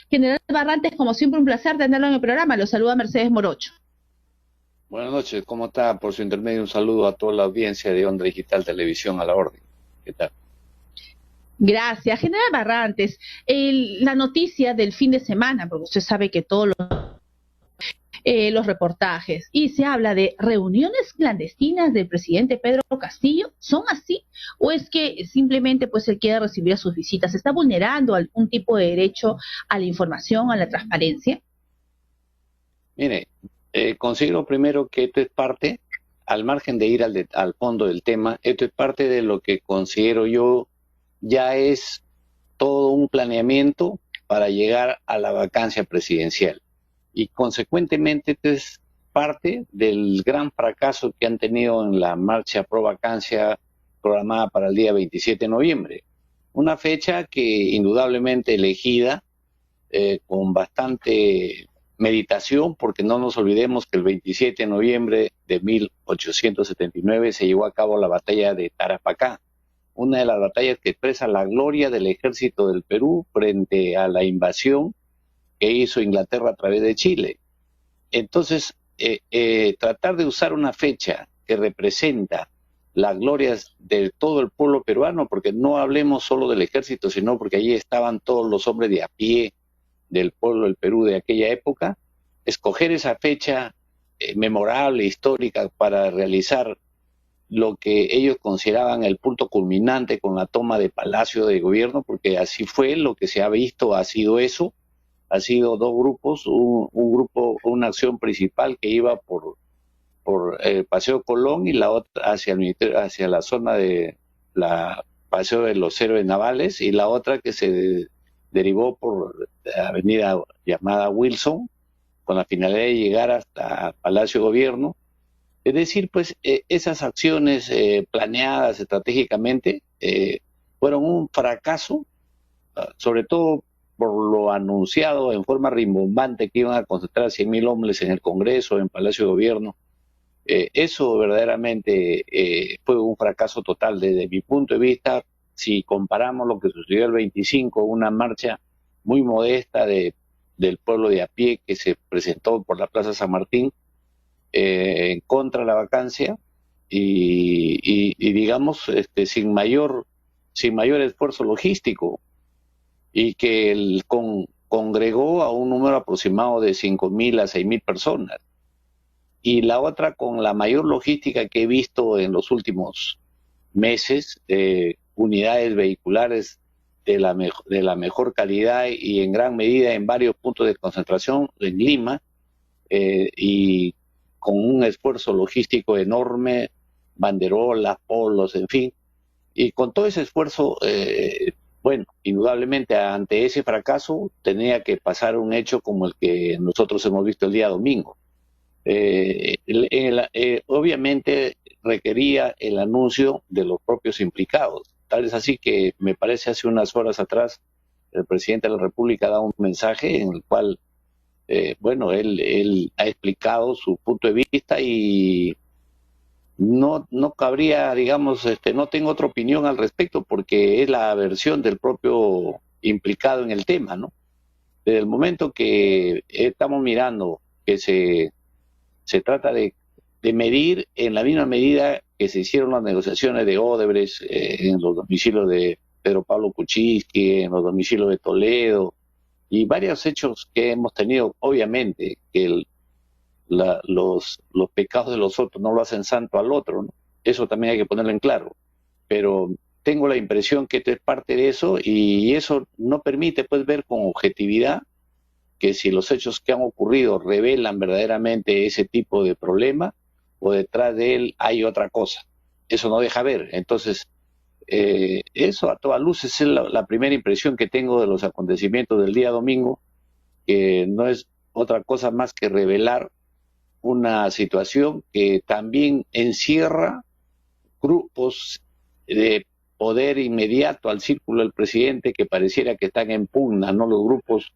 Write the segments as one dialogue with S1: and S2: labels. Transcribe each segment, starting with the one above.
S1: General Barrantes, como siempre, un placer tenerlo en el programa. Lo saluda Mercedes Morocho.
S2: Buenas noches, ¿cómo está? Por su intermedio, un saludo a toda la audiencia de Onda Digital Televisión a la orden. ¿Qué tal?
S1: Gracias. General Barrantes, la noticia del fin de semana, porque usted sabe que todos los reportajes, y se habla de reuniones clandestinas del presidente Pedro Castillo, ¿son así? ¿O es que simplemente pues él quiere recibir a sus visitas? ¿Se está vulnerando algún tipo de derecho a la información, a la transparencia?
S2: Mire, considero primero que esto es parte, al margen de ir al fondo del tema, esto es parte de lo que considero yo ya es todo un planeamiento para llegar a la vacancia presidencial. Y consecuentemente esto es parte del gran fracaso que han tenido en la marcha pro vacancia programada para el día 27 de noviembre. Una fecha que indudablemente elegida con bastante meditación, porque no nos olvidemos que el 27 de noviembre de 1879 se llevó a cabo la batalla de Tarapacá, una de las batallas que expresa la gloria del ejército del Perú frente a la invasión que hizo Inglaterra a través de Chile. Entonces, tratar de usar una fecha que representa las glorias de todo el pueblo peruano, porque no hablemos solo del ejército, sino porque allí estaban todos los hombres de a pie del pueblo del Perú de aquella época, escoger esa fecha memorable, histórica, para realizar lo que ellos consideraban el punto culminante con la toma de Palacio de Gobierno, porque así fue, lo que se ha visto ha sido eso, ha sido dos grupos, un grupo, una acción principal que iba por Paseo Colón y la otra hacia la zona de la Paseo de los Héroes Navales, y la otra que se derivó por la avenida llamada Wilson, con la finalidad de llegar hasta Palacio de Gobierno. Es decir, pues esas acciones planeadas estratégicamente fueron un fracaso, sobre todo por lo anunciado en forma rimbombante que iban a concentrar 100.000 hombres en el Congreso, en Palacio de Gobierno. Eso verdaderamente fue un fracaso total desde mi punto de vista. Si comparamos lo que sucedió el 25, una marcha muy modesta del pueblo de a pie que se presentó por la Plaza San Martín en contra de la vacancia y digamos sin mayor esfuerzo logístico, y que congregó a un número aproximado de 5.000 a 6.000 personas. Y la otra con la mayor logística que he visto en los últimos meses, unidades vehiculares de la mejor calidad y en gran medida en varios puntos de concentración en Lima, y con un esfuerzo logístico enorme, banderolas, polos, en fin. Y con todo ese esfuerzo, bueno, indudablemente ante ese fracaso tenía que pasar un hecho como el que nosotros hemos visto el día domingo. Obviamente requería el anuncio de los propios implicados. Tal es así que me parece hace unas horas atrás el presidente de la República da un mensaje en el cual, bueno, él ha explicado su punto de vista y no cabría, digamos, no tengo otra opinión al respecto porque es la versión del propio implicado en el tema, ¿no? Desde el momento que estamos mirando que se trata de medir en la misma medida que se hicieron las negociaciones de Odebrecht en los domicilios de Pedro Pablo Kuczynski, en los domicilios de Toledo, y varios hechos que hemos tenido. Obviamente que los pecados de los otros no lo hacen santo al otro, ¿no? Eso también hay que ponerlo en claro. Pero tengo la impresión que esto es parte de eso, y eso no permite pues ver con objetividad que si los hechos que han ocurrido revelan verdaderamente ese tipo de problema o detrás de él hay otra cosa. Eso no deja ver. Entonces, eso a todas luces es la primera impresión que tengo de los acontecimientos del día domingo, que no es otra cosa más que revelar una situación que también encierra grupos de poder inmediato al círculo del presidente que pareciera que están en pugna, ¿no? Los grupos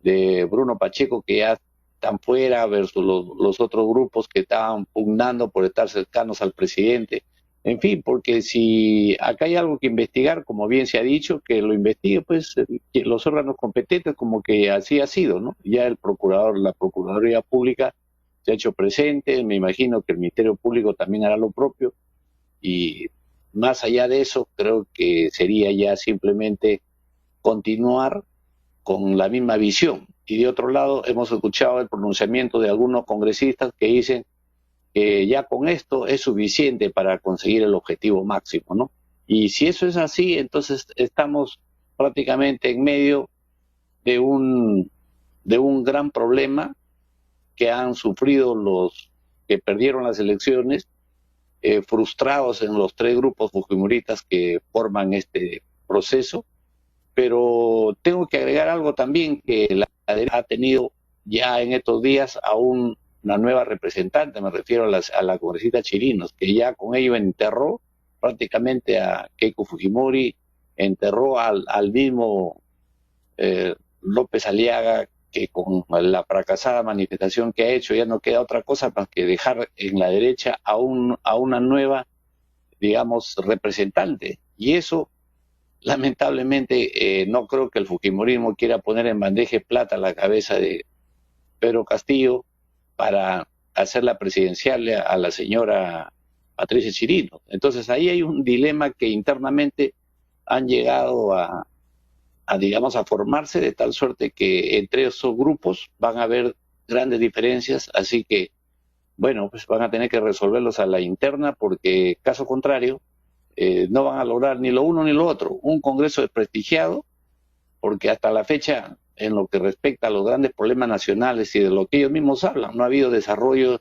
S2: de Bruno Pacheco que ya están fuera versus los otros grupos que estaban pugnando por estar cercanos al presidente. En fin, porque si acá hay algo que investigar, como bien se ha dicho, que lo investigue, pues que los órganos competentes, como que así ha sido, ¿no? Ya el procurador, la Procuraduría Pública se ha hecho presente, me imagino que el Ministerio Público también hará lo propio, y más allá de eso, creo que sería ya simplemente continuar con la misma visión. Y de otro lado, hemos escuchado el pronunciamiento de algunos congresistas que dicen que ya con esto es suficiente para conseguir el objetivo máximo, ¿no? Y si eso es así, entonces estamos prácticamente en medio de un gran problema que han sufrido los que perdieron las elecciones, frustrados en los tres grupos fujimoristas que forman este proceso. Pero tengo que agregar algo también, que la derecha ha tenido ya en estos días a una nueva representante, me refiero a la congresista Chirinos, que ya con ello enterró prácticamente a Keiko Fujimori, enterró al mismo López Aliaga, que con la fracasada manifestación que ha hecho ya no queda otra cosa más que dejar en la derecha a una nueva, digamos, representante. Y eso, lamentablemente, no creo que el fujimorismo quiera poner en bandeja de plata la cabeza de Pedro Castillo para hacerla presidencial a la señora Patricia Chirinos. Entonces ahí hay un dilema que internamente han llegado digamos, a formarse, de tal suerte que entre esos grupos van a haber grandes diferencias, así que, bueno, pues van a tener que resolverlos a la interna, porque caso contrario, no van a lograr ni lo uno ni lo otro. Un Congreso desprestigiado, porque hasta la fecha, en lo que respecta a los grandes problemas nacionales y de lo que ellos mismos hablan, no ha habido desarrollo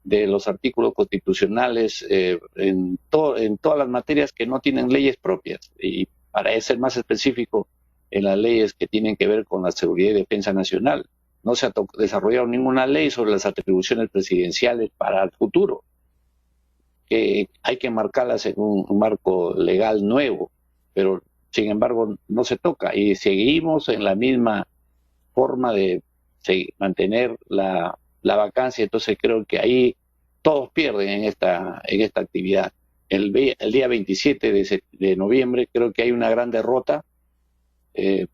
S2: de los artículos constitucionales en todas las materias que no tienen leyes propias. Y para ser más específico, en las leyes que tienen que ver con la seguridad y defensa nacional. No se ha desarrollado ninguna ley sobre las atribuciones presidenciales para el futuro, que hay que marcarlas en un marco legal nuevo, pero sin embargo no se toca y seguimos en la misma forma de mantener la vacancia. Entonces creo que ahí todos pierden en esta actividad. El día 27 de noviembre creo que hay una gran derrota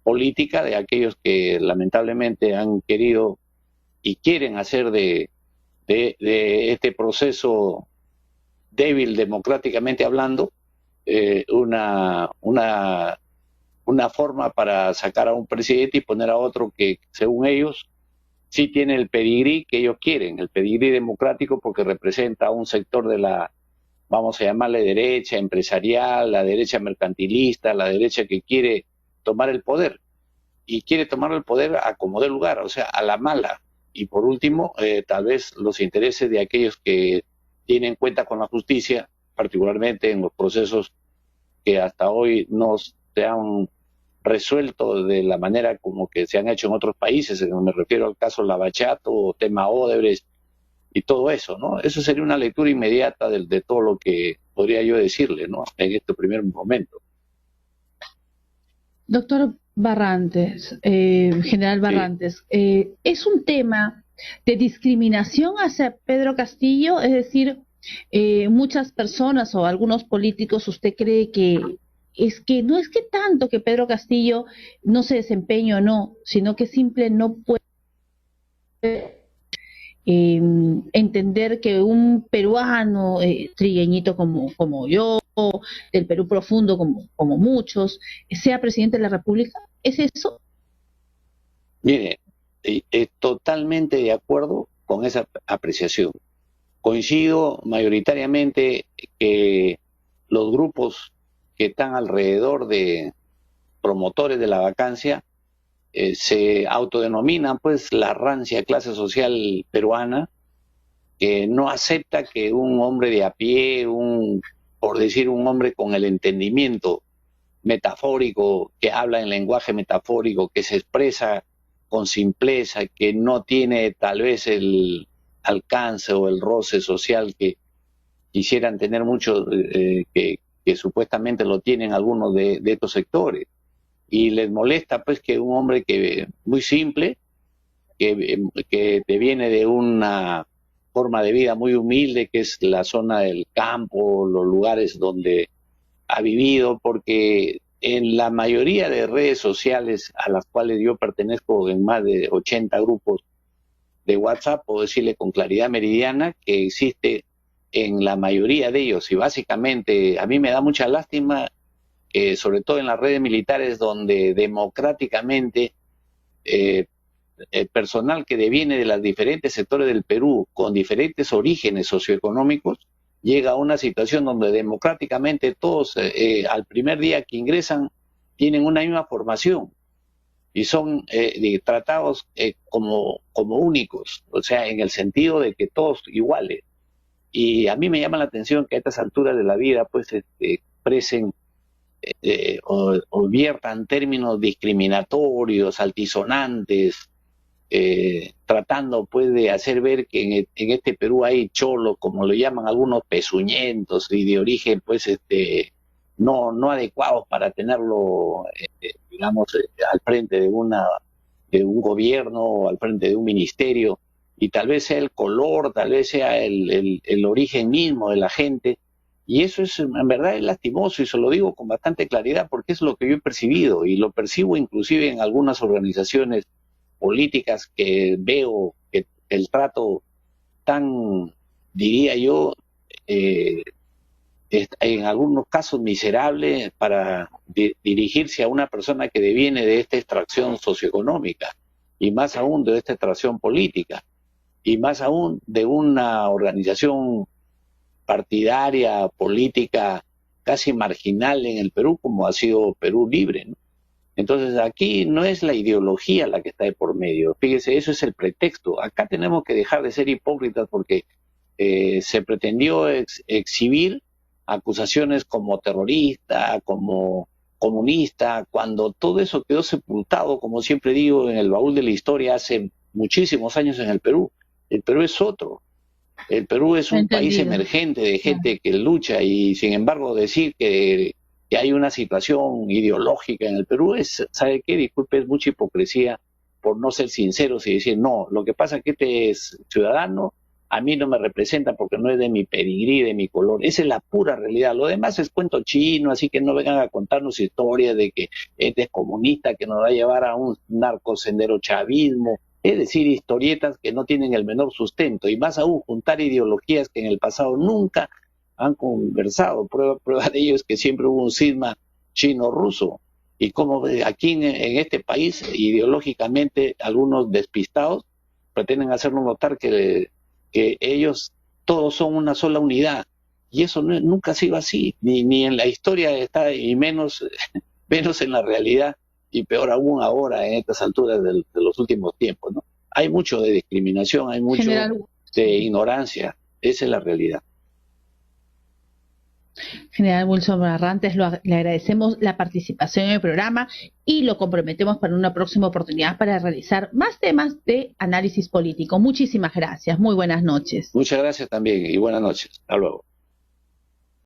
S2: política de aquellos que lamentablemente han querido y quieren hacer de este proceso débil democráticamente hablando una forma para sacar a un presidente y poner a otro que, según ellos, sí tiene el pedigrí que ellos quieren, el pedigrí democrático, porque representa a un sector de la, vamos a llamarle derecha empresarial, la derecha mercantilista, la derecha que quiere tomar el poder, y quiere tomar el poder a como dé lugar, o sea, a la mala. Y por último, tal vez los intereses de aquellos que tienen cuenta con la justicia, particularmente en los procesos que hasta hoy no se han resuelto de la manera como que se han hecho en otros países. Me refiero al caso Lavallato o tema Odebrecht y todo eso, ¿no? Eso sería una lectura inmediata de todo lo que podría yo decirle, ¿no?, en este primer momento.
S1: Doctor Barrantes, general Barrantes, ¿es un tema de discriminación hacia Pedro Castillo? Es decir, muchas personas o algunos políticos, ¿usted cree que no es que tanto que Pedro Castillo no se desempeñe o no, sino que simple no puede entender que un peruano trigueñito como yo, del Perú profundo como muchos, sea presidente de la República? ¿Es eso?
S2: Mire, totalmente de acuerdo con esa apreciación. Coincido mayoritariamente que los grupos que están alrededor de promotores de la vacancia se autodenominan pues la rancia clase social peruana, que no acepta que un hombre de a pie, por decir un hombre con el entendimiento metafórico, que habla en lenguaje metafórico, que se expresa con simpleza, que no tiene tal vez el alcance o el roce social que quisieran tener muchos, que supuestamente lo tienen algunos de estos sectores. Y les molesta pues que un hombre que muy simple, que te viene de una forma de vida muy humilde, que es la zona del campo, los lugares donde ha vivido, porque en la mayoría de redes sociales a las cuales yo pertenezco, en más de 80 grupos de WhatsApp, puedo decirle con claridad meridiana que existe en la mayoría de ellos, y básicamente a mí me da mucha lástima, sobre todo en las redes militares, donde democráticamente el personal que deviene de los diferentes sectores del Perú, con diferentes orígenes socioeconómicos, llega a una situación donde democráticamente todos al primer día que ingresan tienen una misma formación y son tratados como únicos, o sea, en el sentido de que todos iguales. Y a mí me llama la atención que a estas alturas de la vida pues expresen o viertan términos discriminatorios, altisonantes, tratando pues de hacer ver que en este Perú hay cholos, como lo llaman algunos, pezuñentos y de origen pues no adecuados para tenerlo digamos al frente de un gobierno o al frente de un ministerio, y tal vez sea el color, tal vez sea el origen mismo de la gente, y eso es en verdad es lastimoso, y se lo digo con bastante claridad porque es lo que yo he percibido, y lo percibo inclusive en algunas organizaciones políticas que veo que el trato tan, diría yo, en algunos casos miserable para dirigirse a una persona que deviene de esta extracción socioeconómica, y más aún de esta extracción política, y más aún de una organización partidaria, política, casi marginal en el Perú, como ha sido Perú Libre, ¿no? Entonces aquí no es la ideología la que está de por medio, fíjese, eso es el pretexto. Acá tenemos que dejar de ser hipócritas porque se pretendió exhibir acusaciones como terrorista, como comunista, cuando todo eso quedó sepultado, como siempre digo, en el baúl de la historia hace muchísimos años en el Perú. El Perú es otro. El Perú es un país emergente de gente que lucha, y sin embargo decir que hay una situación ideológica en el Perú es, ¿sabe qué? Disculpe, es mucha hipocresía por no ser sinceros y decir, no, lo que pasa es que este es ciudadano, a mí no me representa porque no es de mi pedigrí, de mi color. Esa es la pura realidad. Lo demás es cuento chino, así que no vengan a contarnos historias de que este es comunista, que nos va a llevar a un narcosendero chavismo. Es decir, historietas que no tienen el menor sustento, y más aún juntar ideologías que en el pasado nunca han conversado. Prueba de ello es que siempre hubo un cisma chino-ruso, y como aquí en este país ideológicamente algunos despistados pretenden hacernos notar que ellos todos son una sola unidad, y eso nunca ha sido así, ni en la historia está, y menos en la realidad, y peor aún ahora en estas alturas de los últimos tiempos, ¿no? Hay mucho de discriminación, hay mucho de ignorancia, esa es la realidad.
S1: General Wilson Barrantes, le agradecemos la participación en el programa y lo comprometemos para una próxima oportunidad para realizar más temas de análisis político. Muchísimas gracias, muy buenas noches.
S2: Muchas gracias también y buenas noches. Hasta luego.